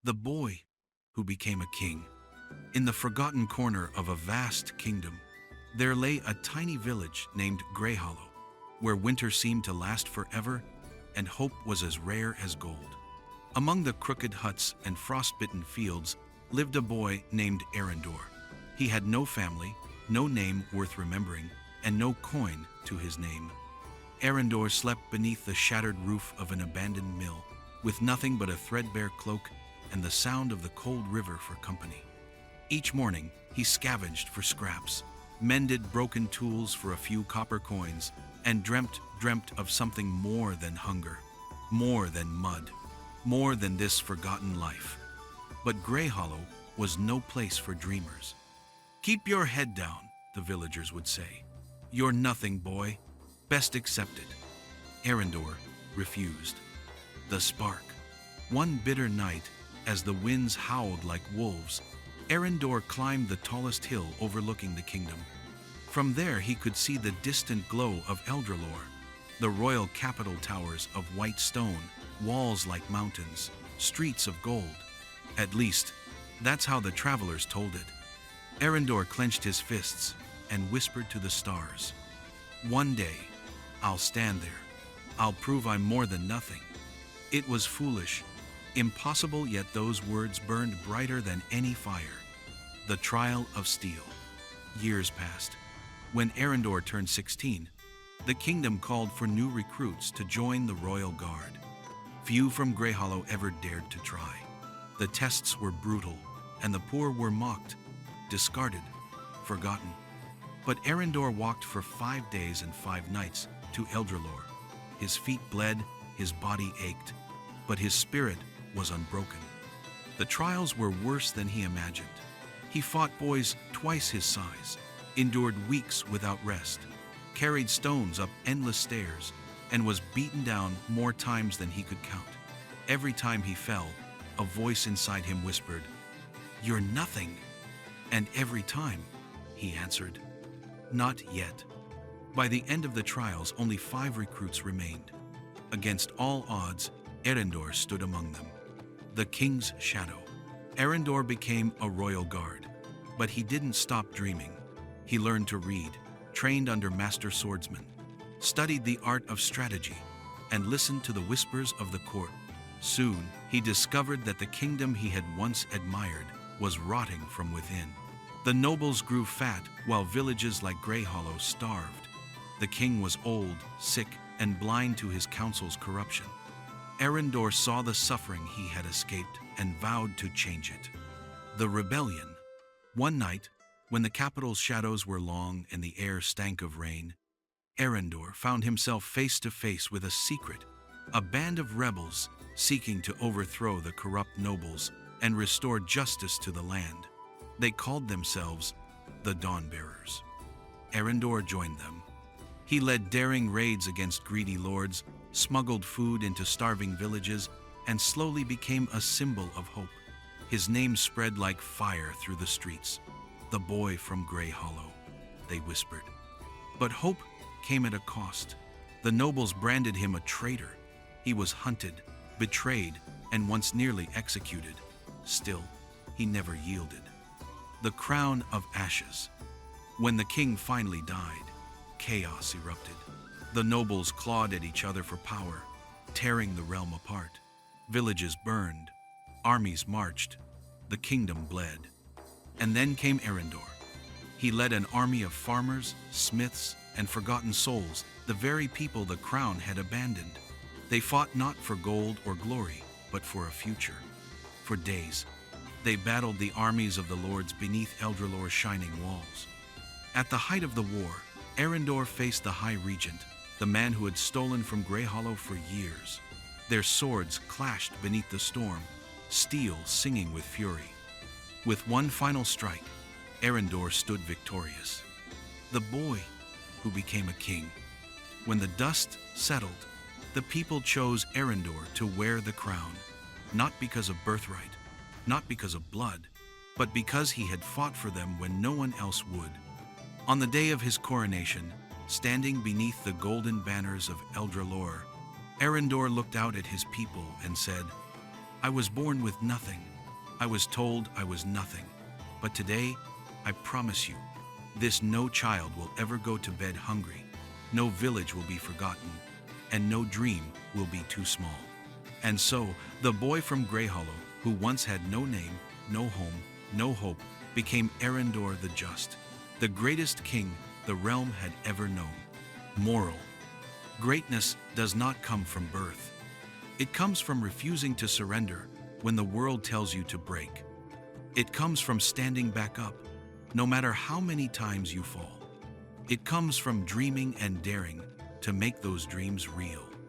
The boy who became a king. In the forgotten corner of a vast kingdom, there lay a tiny village named Grey Hollow, where winter seemed to last forever and hope was as rare as gold. Among the crooked huts and frostbitten fields lived a boy named Arendor. He had no family, no name worth remembering, and no coin to his name. Arendor slept beneath the shattered roof of an abandoned mill, with nothing but a threadbare cloak and the sound of the cold river for company. Each morning, he scavenged for scraps, mended broken tools for a few copper coins, and dreamt of something more than hunger, more than mud, more than this forgotten life. But Grey Hollow was no place for dreamers. "Keep your head down," the villagers would say. "You're nothing, boy. Best accepted." Arendor refused. The spark. One bitter night, as the winds howled like wolves, Arendor climbed the tallest hill overlooking the kingdom. From there he could see the distant glow of Eldralore, the royal capital towers of white stone, walls like mountains, streets of gold. At least, that's how the travelers told it. Arendor clenched his fists and whispered to the stars, "One day, I'll stand there. I'll prove I'm more than nothing." It was foolish, impossible, yet those words burned brighter than any fire. The trial of steel. Years passed. When Arendor turned 16, the kingdom called for new recruits to join the royal guard. Few from Grey Hollow ever dared to try. The tests were brutal, and the poor were mocked, discarded, forgotten. But Arendor walked for 5 days and 5 nights to Eldralore. His feet bled, his body ached, but his spirit was unbroken. The trials were worse than he imagined. He fought boys twice his size, endured weeks without rest, carried stones up endless stairs, and was beaten down more times than he could count. Every time he fell, a voice inside him whispered, "You're nothing." And every time, he answered, "Not yet." By the end of the trials, only 5 recruits remained. Against all odds, Arendor stood among them. The king's shadow. Arendor became a royal guard, but he didn't stop dreaming. He learned to read, trained under master swordsmen, studied the art of strategy, and listened to the whispers of the court. Soon, he discovered that the kingdom he had once admired was rotting from within. The nobles grew fat, while villages like Grey Hollow starved. The king was old, sick, and blind to his council's corruption. Arendor saw the suffering he had escaped and vowed to change it. The rebellion. One night, when the capital's shadows were long and the air stank of rain, Arendor found himself face to face with a secret, a band of rebels seeking to overthrow the corrupt nobles and restore justice to the land. They called themselves the Dawnbearers. Arendor joined them. He led daring raids against greedy lords, smuggled food into starving villages, and slowly became a symbol of hope. His name spread like fire through the streets. "The boy from Grey Hollow," they whispered. But hope came at a cost. The nobles branded him a traitor. He was hunted, betrayed, and once nearly executed. Still, he never yielded. The crown of ashes. When the king finally died, chaos erupted. The nobles clawed at each other for power, tearing the realm apart. Villages burned, armies marched, the kingdom bled. And then came Arendor. He led an army of farmers, smiths, and forgotten souls, the very people the crown had abandoned. They fought not for gold or glory, but for a future. For days, they battled the armies of the lords beneath Eldralore's shining walls. At the height of the war, Arendor faced the High Regent, the man who had stolen from Grey Hollow for years. Their swords clashed beneath the storm, steel singing with fury. With one final strike, Arendor stood victorious. The boy who became a king. When the dust settled, the people chose Arendor to wear the crown, not because of birthright, not because of blood, but because he had fought for them when no one else would. On the day of his coronation, standing beneath the golden banners of Eldralore, Arendor looked out at his people and said, "I was born with nothing, I was told I was nothing. But today, I promise you, this no child will ever go to bed hungry, no village will be forgotten, and no dream will be too small. And so, the boy from Grey Hollow, who once had no name, no home, no hope, became Arendor the Just, the greatest king the realm had ever known. Moral: greatness does not come from birth. It comes from refusing to surrender when the world tells you to break. It comes from standing back up, no matter how many times you fall. It comes from dreaming and daring to make those dreams real.